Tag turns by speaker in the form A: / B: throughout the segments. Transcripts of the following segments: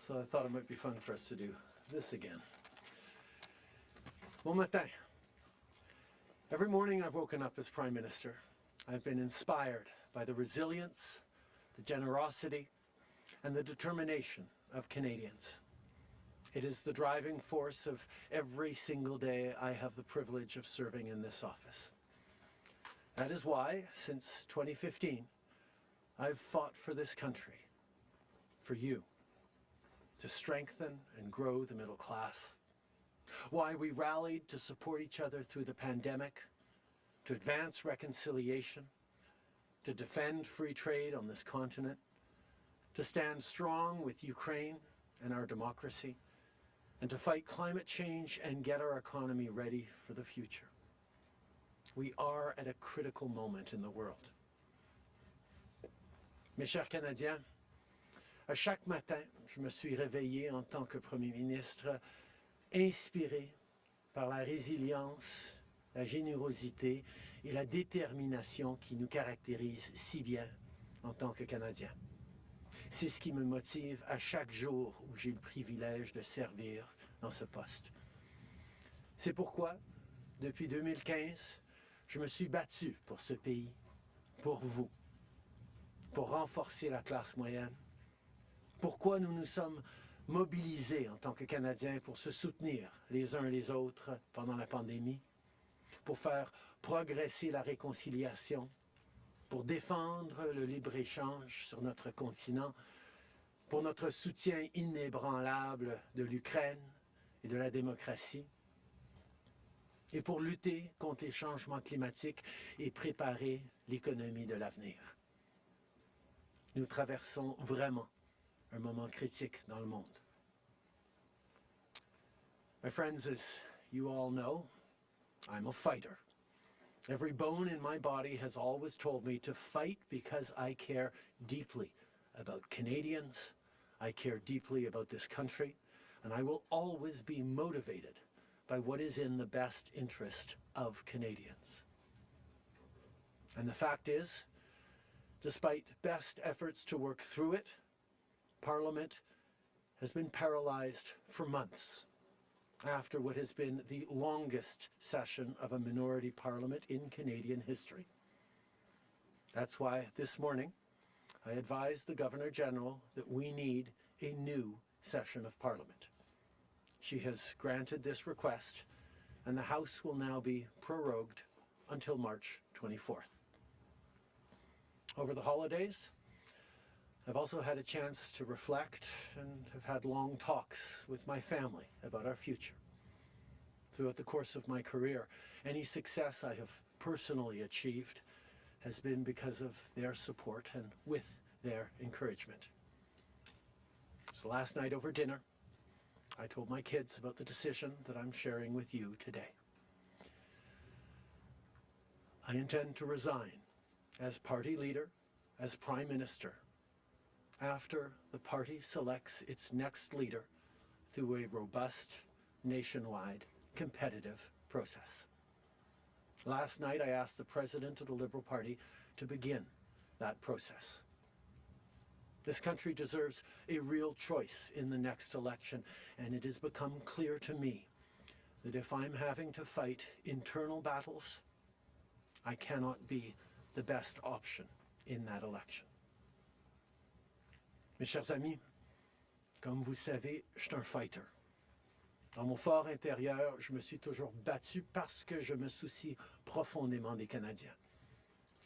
A: so I thought it might be fun for us to do this again. Bon matin. Every morning I've woken up as Prime Minister. I've been inspired by the resilience, the generosity, and the determination of Canadians. It is the driving force of every single day I have the privilege of serving in this office. That is why, since 2015, I've fought for this country, for you, to strengthen and grow the middle class. Why we rallied to support each other through the pandemic, to advance reconciliation, to defend free trade on this continent, to stand strong with Ukraine and our democracy, and to fight climate change and get our economy ready for the future. We are at a critical moment in the world. Mes chers Canadiens, à chaque matin, je me suis réveillé en tant que Premier ministre, inspiré par la résilience, la générosité et la détermination qui nous caractérisent si bien en tant que Canadiens. C'est ce qui me motive à chaque jour où j'ai le privilège de servir dans ce poste. C'est pourquoi, depuis 2015, je me suis battu pour ce pays, pour vous, pour renforcer la classe moyenne. Pourquoi nous nous sommes mobilisés en tant que Canadiens pour se soutenir les uns les autres pendant la pandémie, pour faire progresser la réconciliation, pour défendre le libre-échange sur notre continent, pour notre soutien inébranlable de l'Ukraine et de la démocratie, et pour lutter contre les changements climatiques et préparer l'économie de l'avenir. Nous traversons vraiment un moment critique dans le monde. My friends, as you all know, I'm a fighter. Every bone in my body has always told me to fight because I care deeply about Canadians, I care deeply about this country, and I will always be motivated by what is in the best interest of Canadians. And the fact is, despite best efforts to work through it, Parliament has been paralyzed for months after what has been the longest session of a minority parliament in Canadian history. That's why this morning I advised the Governor-General that we need a new session of Parliament. She has granted this request, and the House will now be prorogued until March 24th. Over the holidays, I've also had a chance to reflect and have had long talks with my family about our future. Throughout the course of my career, any success I have personally achieved has been because of their support and with their encouragement. So last night over dinner, I told my kids about the decision that I'm sharing with you today. I intend to resign as party leader, as Prime Minister, after the party selects its next leader through a robust, nationwide, competitive process. Last night I asked the President of the Liberal Party to begin that process. This country deserves a real choice in the next election, and it has become clear to me that if I'm having to fight internal battles, I cannot be the best option in that election. Mes chers amis, comme vous savez, je suis un fighter. Dans mon fort intérieur, je me suis toujours battu parce que je me soucie profondément des Canadiens.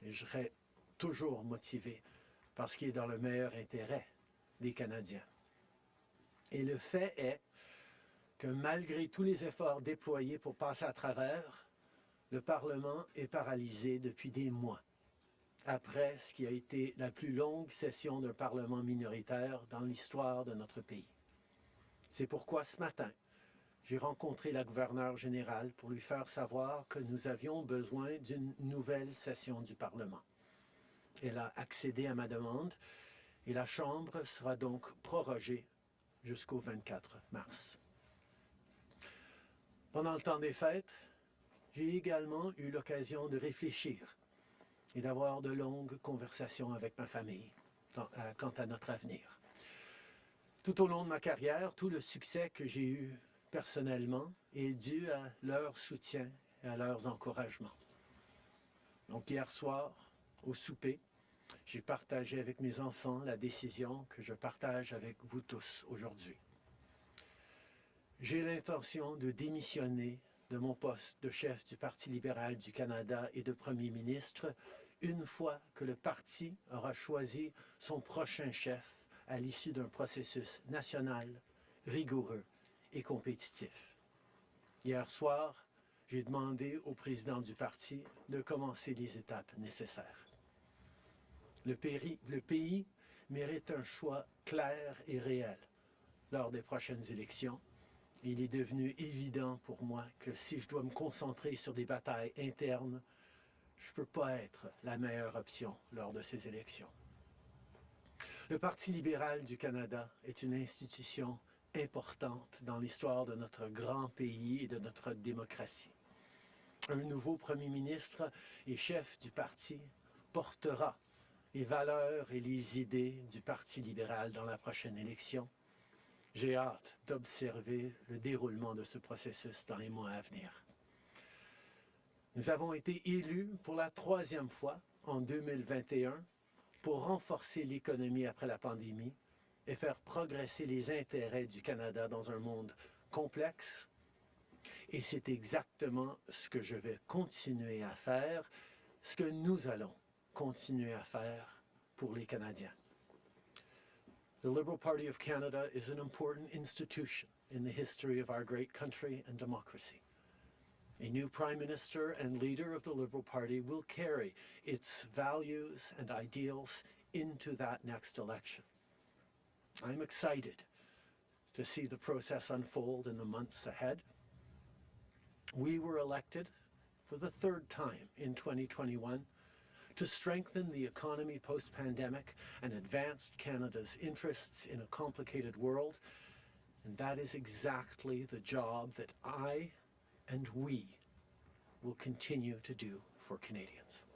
A: Et je serai toujours motivé par ce qui est dans le meilleur intérêt des Canadiens. Et le fait est que malgré tous les efforts déployés pour passer à travers, le Parlement est paralysé depuis des mois, après ce qui a été la plus longue session d'un Parlement minoritaire dans l'histoire de notre pays. C'est pourquoi ce matin, j'ai rencontré la gouverneure générale pour lui faire savoir que nous avions besoin d'une nouvelle session du Parlement. Elle a accédé à ma demande et la Chambre sera donc prorogée jusqu'au 24 mars. Pendant le temps des fêtes, j'ai également eu l'occasion de réfléchir et d'avoir de longues conversations avec ma famille quant à notre avenir. Tout au long de ma carrière, tout le succès que j'ai eu personnellement est dû à leur soutien et à leurs encouragements. Donc hier soir, au souper, j'ai partagé avec mes enfants la décision que je partage avec vous tous aujourd'hui. J'ai l'intention de démissionner de mon poste de chef du Parti libéral du Canada et de Premier ministre une fois que le parti aura choisi son prochain chef à l'issue d'un processus national, rigoureux et compétitif. Hier soir, j'ai demandé au président du parti de commencer les étapes nécessaires. Le pays mérite un choix clair et réel lors des prochaines élections. Il est devenu évident pour moi que si je dois me concentrer sur des batailles internes, je ne peux pas être la meilleure option lors de ces élections. Le Parti libéral du Canada est une institution importante dans l'histoire de notre grand pays et de notre démocratie. Un nouveau premier ministre et chef du parti portera les valeurs et les idées du Parti libéral dans la prochaine élection. J'ai hâte d'observer le déroulement de ce processus dans les mois à venir. Nous avons été élus pour la 3e fois en 2021 pour renforcer l'économie après la pandémie et faire progresser les intérêts du Canada dans un monde complexe. Et c'est exactement ce que je vais continuer à faire, ce que nous allons continuer à faire pour les Canadiens. The Liberal Party of Canada is an important institution in the history of our great country and democracy. A new Prime Minister and leader of the Liberal Party will carry its values and ideals into that next election. I'm excited to see the process unfold in the months ahead. We were elected for the 3rd time in 2021 to strengthen the economy post-pandemic and advance Canada's interests in a complicated world. And that is exactly the job that I and we will continue to do for Canadians.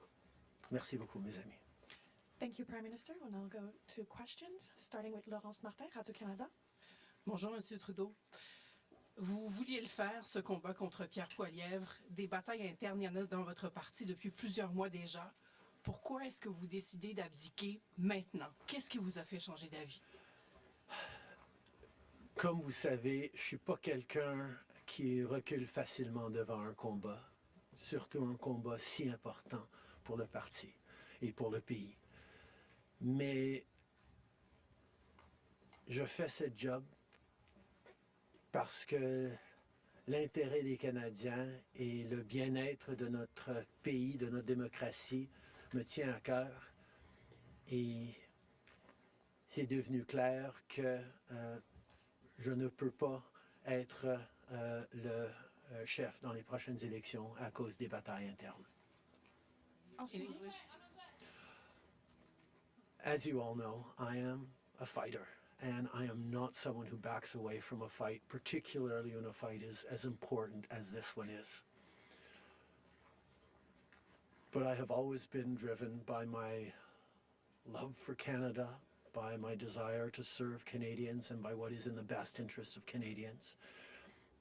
A: Merci beaucoup, mes amis.
B: Thank you, Prime Minister. We'll now go to questions, starting with Laurence Martin, Radio-Canada.
C: Bonjour, Monsieur Trudeau. Vous vouliez le faire, ce combat contre Pierre Poilievre. Des batailles internes, il y en a dans votre parti depuis plusieurs mois déjà. Pourquoi est-ce que vous décidez d'abdiquer maintenant? Qu'est-ce qui vous a fait changer d'avis?
A: Comme vous savez, je ne suis pas quelqu'un qui recule facilement devant un combat, surtout un combat si important pour le parti et pour le pays. Mais je fais ce job parce que l'intérêt des Canadiens et le bien-être de notre pays, de notre démocratie, me tient à cœur. Et c'est devenu clair que je ne peux pas être le chef dans les prochaines élections à cause des batailles internes.
B: Ensuite,
A: As you all know, I am a fighter, and I am not someone who backs away from a fight, particularly when a fight is as important as this one is. But I have always been driven by my love for Canada, by my desire to serve Canadians, and by what is in the best interest of Canadians.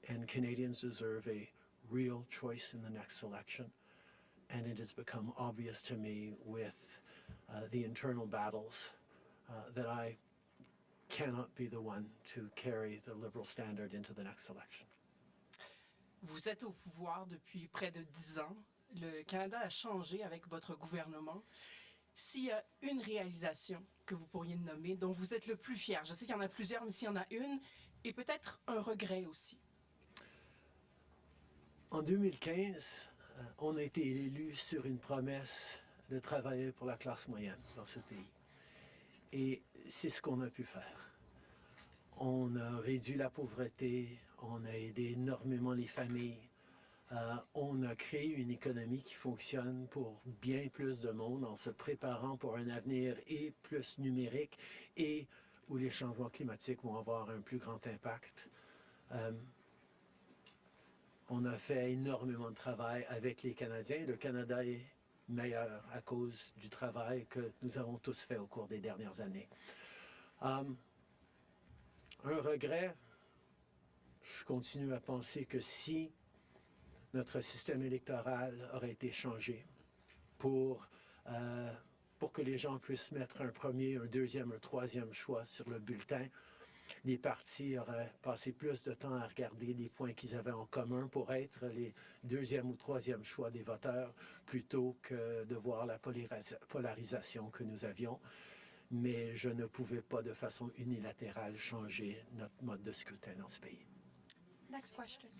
A: And Canadians deserve a real choice in the next election. And it has become obvious to me with the internal battles that I cannot be the one to carry the Liberal standard into the next election.
C: Vous êtes au pouvoir depuis près de 10 ans. Le Canada a changé avec votre gouvernement. S'il y a une réalisation que vous pourriez nommer, dont vous êtes le plus fier, je sais qu'il y en a plusieurs, mais s'il y en a une, et peut-être un regret aussi.
A: En 2015, on a été élu sur une promesse de travailler pour la classe moyenne dans ce pays. Et c'est ce qu'on a pu faire. On a réduit la pauvreté, on a aidé énormément les familles, on a créé une économie qui fonctionne pour bien plus de monde en se préparant pour un avenir et plus numérique et où les changements climatiques vont avoir un plus grand impact. On a fait énormément de travail avec les Canadiens. Le Canada est meilleur à cause du travail que nous avons tous fait au cours des dernières années. Un regret, je continue à penser que si notre système électoral aurait été changé pour que les gens puissent mettre un premier, un deuxième, un troisième choix sur le bulletin, les partis auraient passé plus de temps à regarder les points qu'ils avaient en commun pour être les deuxième ou troisième choix des voteurs plutôt que de voir la polarisation que nous avions. Mais je ne pouvais pas de façon unilatérale changer notre mode de scrutin dans ce pays.
B: Next question.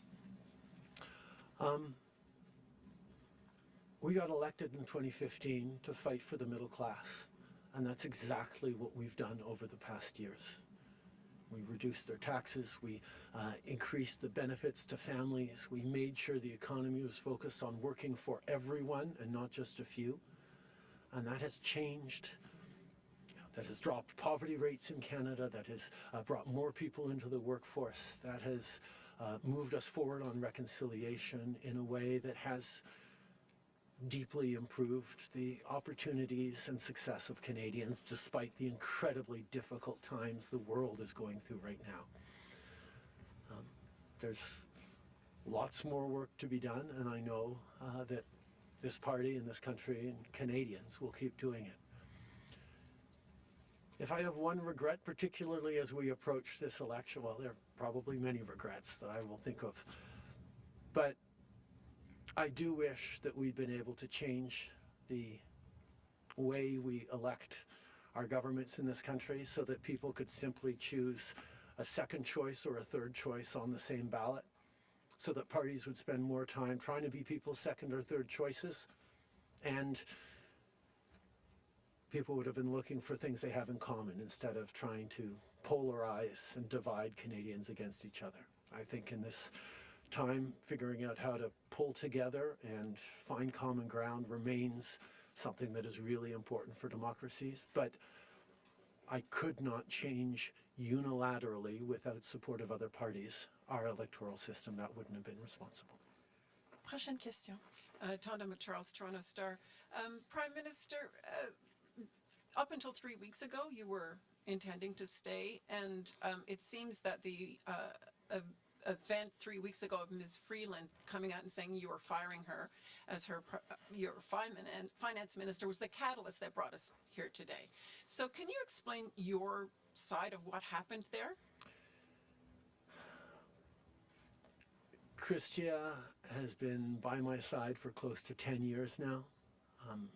A: We got elected in 2015 to fight for the middle class, and that's exactly what we've done over the past years. We reduced their taxes, we increased the benefits to families, we made sure the economy was focused on working for everyone and not just a few, and that has changed. That has dropped poverty rates in Canada, that has brought more people into the workforce, that has moved us forward on reconciliation in a way that has deeply improved the opportunities and success of Canadians despite the incredibly difficult times the world is going through right now. There's lots more work to be done, and I know that this party and this country and Canadians will keep doing it. If I have one regret, particularly as we approach this election, well, there are probably many regrets that I will think of, but I do wish that we'd been able to change the way we elect our governments in this country so that people could simply choose a second choice or a third choice on the same ballot, so that parties would spend more time trying to be people's second or third choices, and people would have been looking for things they have in common instead of trying to polarize and divide Canadians against each other. I think in this time, figuring out how to pull together and find common ground remains something that is really important for democracies, but I could not change unilaterally without support of other parties our electoral system. That wouldn't have been responsible.
B: Prochaine question.
C: Tonda McCharles, Toronto Star. Prime Minister, up until 3 weeks ago, you were intending to stay, and it seems that the event 3 weeks ago of Ms. Freeland coming out and saying you were firing her as your finance minister was the catalyst that brought us here today. So can you explain your side of what happened there?
A: Chrystia has been by my side for close to 10 years now.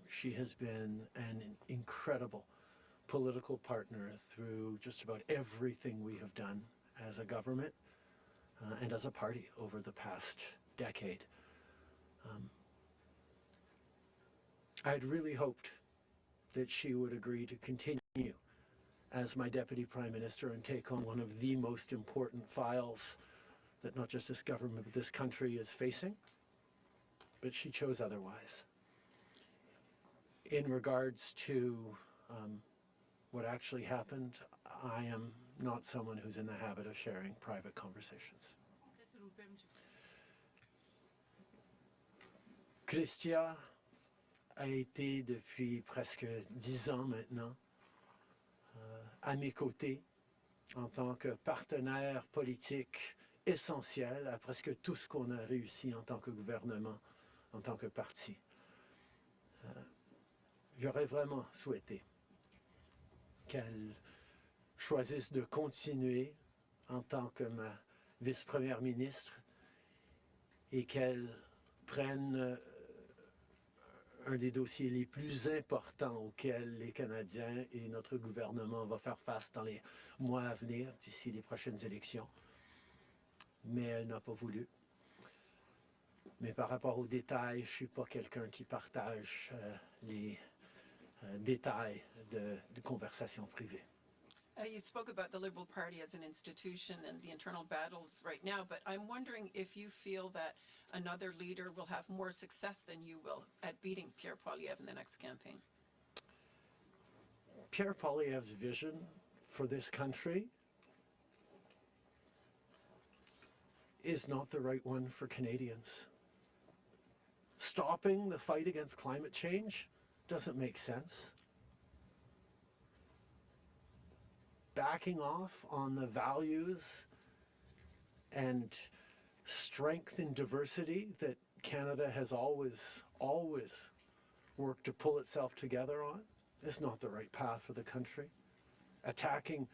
A: She has been an incredible political partner through just about everything we have done as a government and as a party over the past decade. I had really hoped that she would agree to continue as my Deputy Prime Minister and take on one of the most important files that not just this government but this country is facing, but she chose otherwise. In regards to what actually happened, I am not someone who's in the habit of sharing private conversations. Chrystia a été depuis presque 10 ans maintenant à mes côtés en tant que partenaire politique essentiel à presque tout ce qu'on a réussi en tant que gouvernement, en tant que parti. J'aurais vraiment souhaité qu'elle choisisse de continuer en tant que ma vice-première ministre et qu'elle prenne un des dossiers les plus importants auxquels les Canadiens et notre gouvernement vont faire face dans les mois à venir, d'ici les prochaines élections. Mais elle n'a pas voulu. Mais par rapport aux détails, je ne suis pas quelqu'un qui partage les détails de conversations privées.
C: You spoke about the Liberal Party as an institution and the internal battles right now, but I'm wondering if you feel that another leader will have more success than you will at beating Pierre Poilievre in the next campaign.
A: Pierre Poilievre's vision for this country is not the right one for Canadians. Stopping the fight against climate change doesn't make sense. backing off on the values and strength in diversity that Canada has always worked to pull itself together on is not the right path for the country. Attacking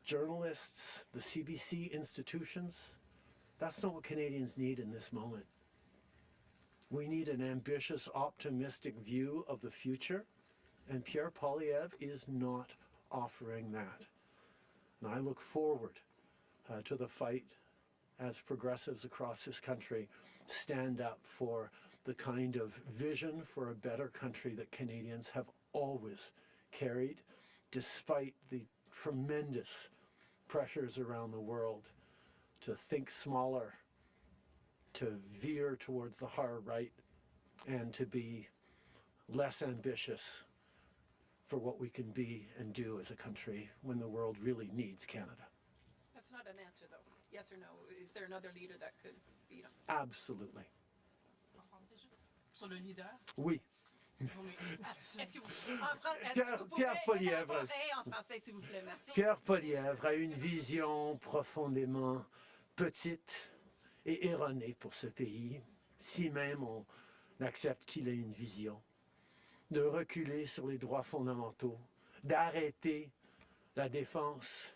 A: journalists, the CBC institutions, that's not what Canadians need in this moment. We need an ambitious, optimistic view of the future, and Pierre Poilievre is not offering that. And I look forward to the fight as progressives across this country stand up for the kind of vision for a better country that Canadians have always carried, despite the tremendous pressures around the world to think smaller, to veer towards the hard right, and to be less ambitious for what we can be and do as a country when the world really needs Canada.
C: That's not an answer, though. Yes or no? Is there another leader that could beat him?
A: Absolutely.
C: Sur le leader?
A: Oui.
C: Non, mais est-ce que vous...
A: Pierre Poilievre.
C: En français, s'il vous plaît, merci.
A: Pierre Poilievre a une vision profondément petite et erronée pour ce pays, si même on accepte qu'il ait une vision, de reculer sur les droits fondamentaux, d'arrêter la défense,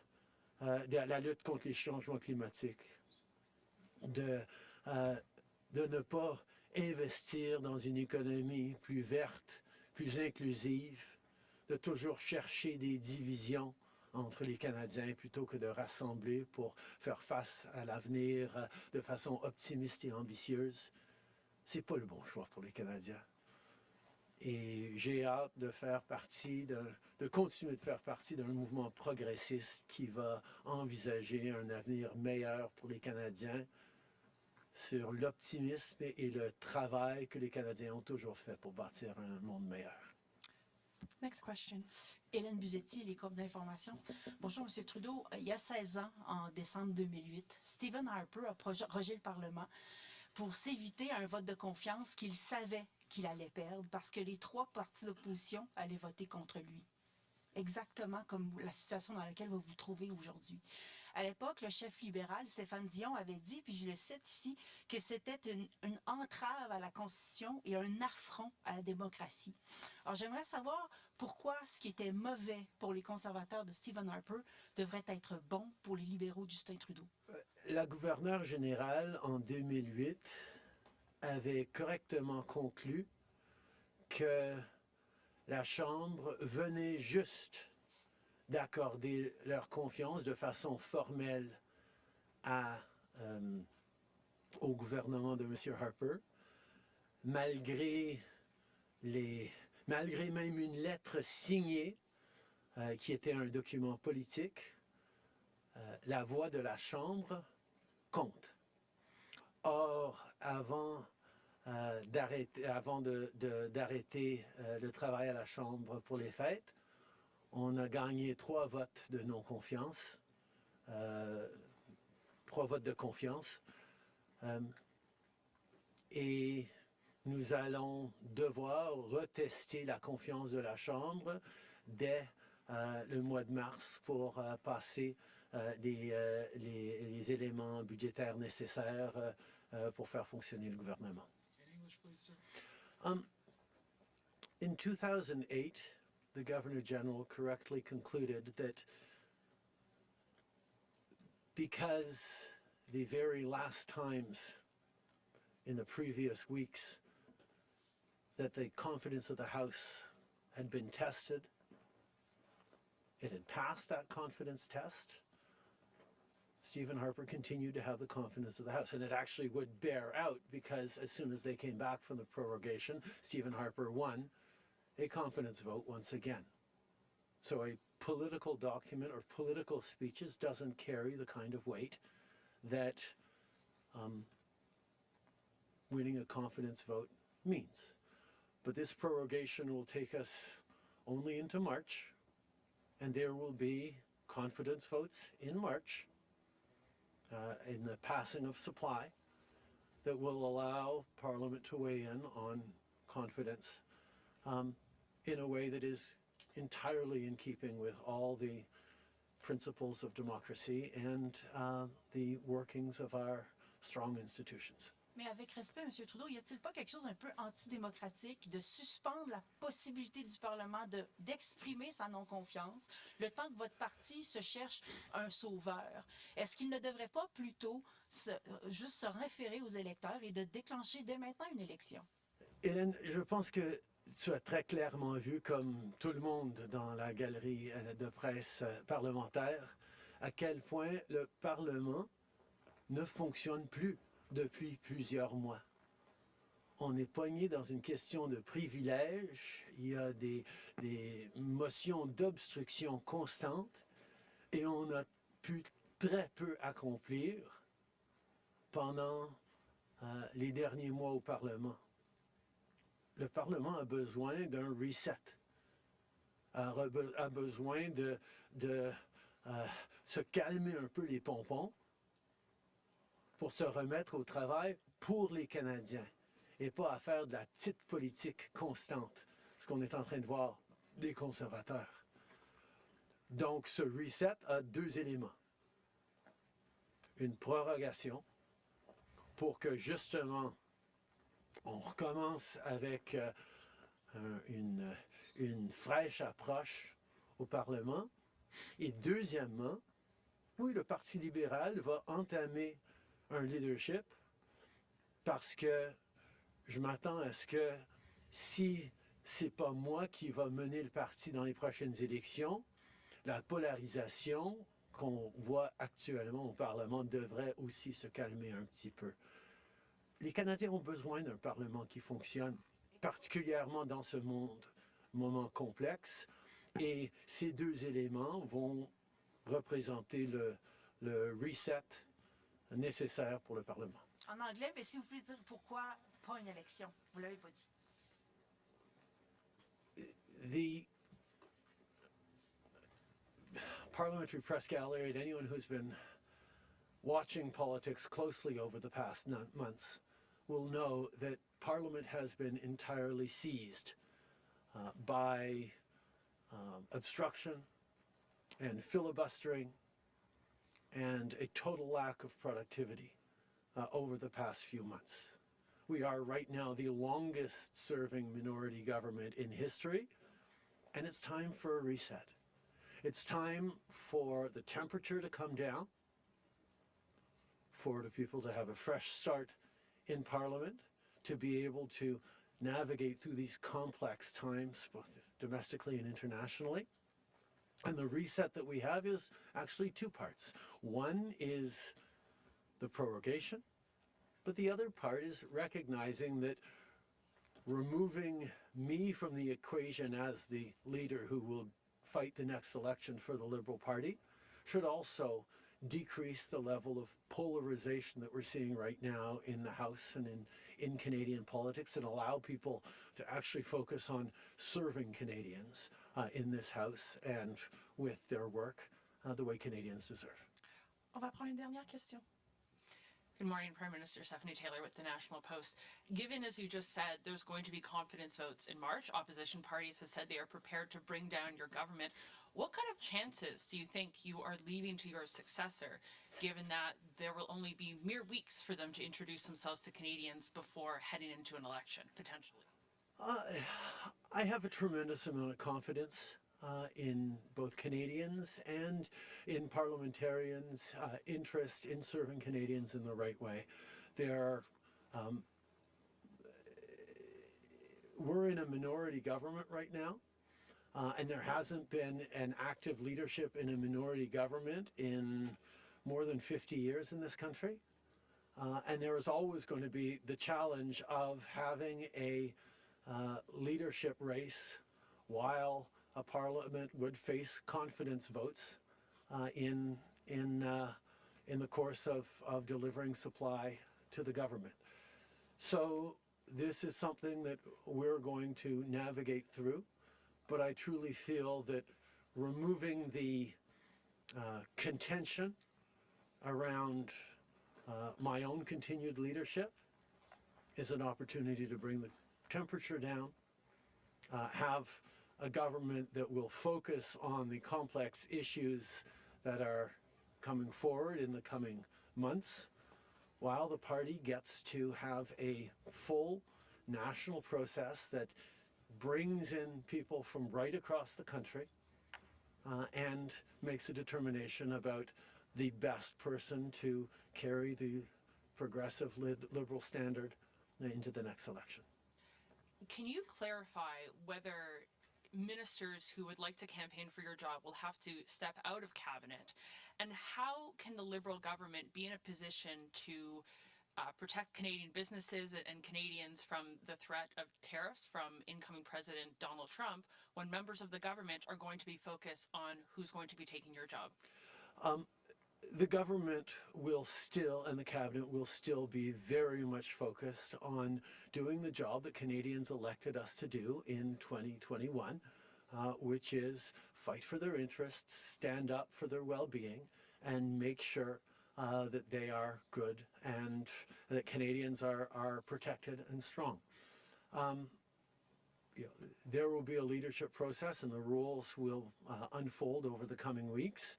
A: la lutte contre les changements climatiques, de ne pas investir dans une économie plus verte, plus inclusive, de toujours chercher des divisions entre les Canadiens plutôt que de rassembler pour faire face à l'avenir de façon optimiste et ambitieuse. C'est pas le bon choix pour les Canadiens. Et j'ai hâte de faire partie, de continuer de faire partie d'un mouvement progressiste qui va envisager un avenir meilleur pour les Canadiens sur l'optimisme et le travail que les Canadiens ont toujours fait pour bâtir un monde meilleur.
B: Next question.
D: Hélène Buzetti, les corps d'information. Bonjour, M. Trudeau. Il y a 16 ans, en décembre 2008, Stephen Harper a rejeté le Parlement pour s'éviter un vote de confiance qu'il savait qu'il allait perdre parce que les 3 partis d'opposition allaient voter contre lui. Exactement comme la situation dans laquelle vous vous trouvez aujourd'hui. À l'époque, le chef libéral, Stéphane Dion, avait dit, puis je le cite ici, que c'était une entrave à la Constitution et un affront à la démocratie. Alors, j'aimerais savoir pourquoi ce qui était mauvais pour les conservateurs de Stephen Harper devrait être bon pour les libéraux de Justin Trudeau.
A: La gouverneure générale, en 2008, avait correctement conclu que la Chambre venait juste d'accorder leur confiance de façon formelle au gouvernement de M. Harper, malgré même une lettre signée qui était un document politique. La voix de la Chambre compte. Or, avant d'arrêter le travail à la Chambre pour les fêtes, on a gagné 3 votes de non-confiance, 3 votes de confiance, et nous allons devoir retester la confiance de la Chambre dès le mois de mars pour passer les éléments budgétaires nécessaires pour faire fonctionner le gouvernement. In 2008, the Governor General correctly concluded that because the very last times in the previous weeks that the confidence of the House had been tested, it had passed that confidence test, Stephen Harper continued to have the confidence of the House. And it actually would bear out because as soon as they came back from the prorogation, Stephen Harper won a confidence vote once again. So a political document or political speeches doesn't carry the kind of weight that winning a confidence vote means. But this prorogation will take us only into March, and there will be confidence votes in March in the passing of supply that will allow Parliament to weigh in on confidence in a way that is entirely in keeping with all the principles of democracy and the workings of our strong institutions.
D: Mais avec respect, M. Trudeau, y a-t-il pas quelque chose un peu antidémocratique de suspendre la possibilité du Parlement d'exprimer sa non-confiance le temps que votre parti se cherche un sauveur? Est-ce qu'il ne devrait pas plutôt juste se référer aux électeurs et de déclencher dès maintenant une élection?
A: Hélène, je pense que tu as très clairement vu, comme tout le monde dans la galerie de presse parlementaire, à quel point le Parlement ne fonctionne plus depuis plusieurs mois. On est pogné dans une question de privilège, il y a des motions d'obstruction constantes et on a pu très peu accomplir pendant les derniers mois au Parlement. Le Parlement a besoin d'un reset, a besoin de se calmer un peu les pompons pour se remettre au travail pour les Canadiens et pas à faire de la petite politique constante, ce qu'on est en train de voir des conservateurs. Donc, ce reset a deux éléments. Une prorogation pour que, justement, on recommence avec une fraîche approche au Parlement. Et deuxièmement, oui, le Parti libéral va entamer un leadership parce que je m'attends à ce que si c'est pas moi qui va mener le parti dans les prochaines élections, la polarisation qu'on voit actuellement au Parlement devrait aussi se calmer un petit peu. Les Canadiens ont besoin d'un Parlement qui fonctionne, particulièrement dans ce moment complexe, et ces deux éléments vont représenter le reset nécessaire pour le Parlement.
D: En anglais, mais si vous pouvez dire pourquoi pas une élection, vous l'avez pas dit.
A: The parliamentary press gallery, and anyone who's been watching politics closely over the past months will know that Parliament has been entirely seized by obstruction and filibustering and a total lack of productivity over the past few months. We are right now the longest serving minority government in history, and it's time for a reset. It's time for the temperature to come down, for the people to have a fresh start in Parliament, to be able to navigate through these complex times, both domestically and internationally. And the reset that we have is actually two parts. One is the prorogation, but the other part is recognizing that removing me from the equation as the leader who will fight the next election for the Liberal Party should also decrease the level of polarization that we're seeing right now in the House and in Canadian politics, and allow people to actually focus on serving Canadians in this House and with their work the way Canadians deserve.
B: On va prendre une dernière question.
E: Good morning, Prime Minister Stephanie Taylor with the National Post. Given, as you just said, there's going to be confidence votes in March, opposition parties have said they are prepared to bring down your government. What kind of chances do you think you are leaving to your successor, given that there will only be mere weeks for them to introduce themselves to Canadians before heading into an election, potentially?
A: I have a tremendous amount of confidence in both Canadians and in parliamentarians' interest in serving Canadians in the right way. We're in a minority government right now, and there hasn't been an active leadership in a minority government in more than 50 years in this country. And there is always going to be the challenge of having a leadership race while a parliament would face confidence votes in the course of delivering supply to the government. So this is something that we're going to navigate through, but I truly feel that removing the contention around my own continued leadership is an opportunity to bring the temperature down, have a government that will focus on the complex issues that are coming forward in the coming months, while the party gets to have a full national process that brings in people from right across the country and makes a determination about the best person to carry the progressive liberal standard into the next election.
E: Can you clarify whether ministers who would like to campaign for your job will have to step out of cabinet? And how can the Liberal government be in a position to protect Canadian businesses and Canadians from the threat of tariffs from incoming President Donald Trump when members of the government are going to be focused on who's going to be taking your job?
A: The government will still, and the cabinet will still be very much focused on doing the job that Canadians elected us to do in 2021, which is fight for their interests, stand up for their well-being, and make sure that they are good and that Canadians are protected and strong. There will be a leadership process and the rules will unfold over the coming weeks.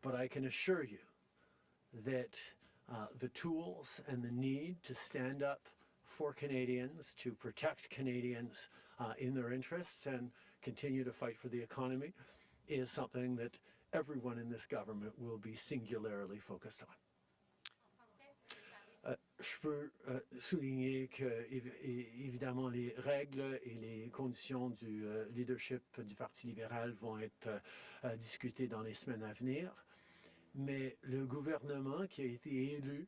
A: But I can assure you that the tools and the need to stand up for Canadians, to protect Canadians in their interests and continue to fight for the economy is something that everyone in this government will be singularly focused on. Je peux souligner que, évidemment, les règles et les conditions du leadership du Parti libéral vont être discutées dans les semaines à venir. Mais le gouvernement qui a été élu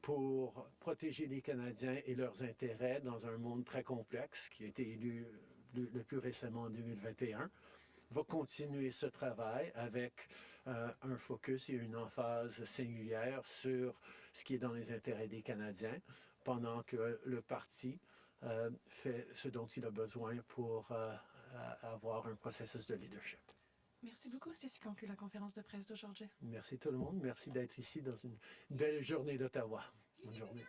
A: pour protéger les Canadiens et leurs intérêts dans un monde très complexe, qui a été élu le plus récemment en 2021, va continuer ce travail avec un focus et une emphase singulière sur ce qui est dans les intérêts des Canadiens, pendant que le parti fait ce dont il a besoin pour avoir un processus de leadership.
B: Merci beaucoup. Ceci conclut la conférence de presse d'aujourd'hui.
A: Merci tout le monde. Merci d'être ici dans une belle journée d'Ottawa. Bonne journée.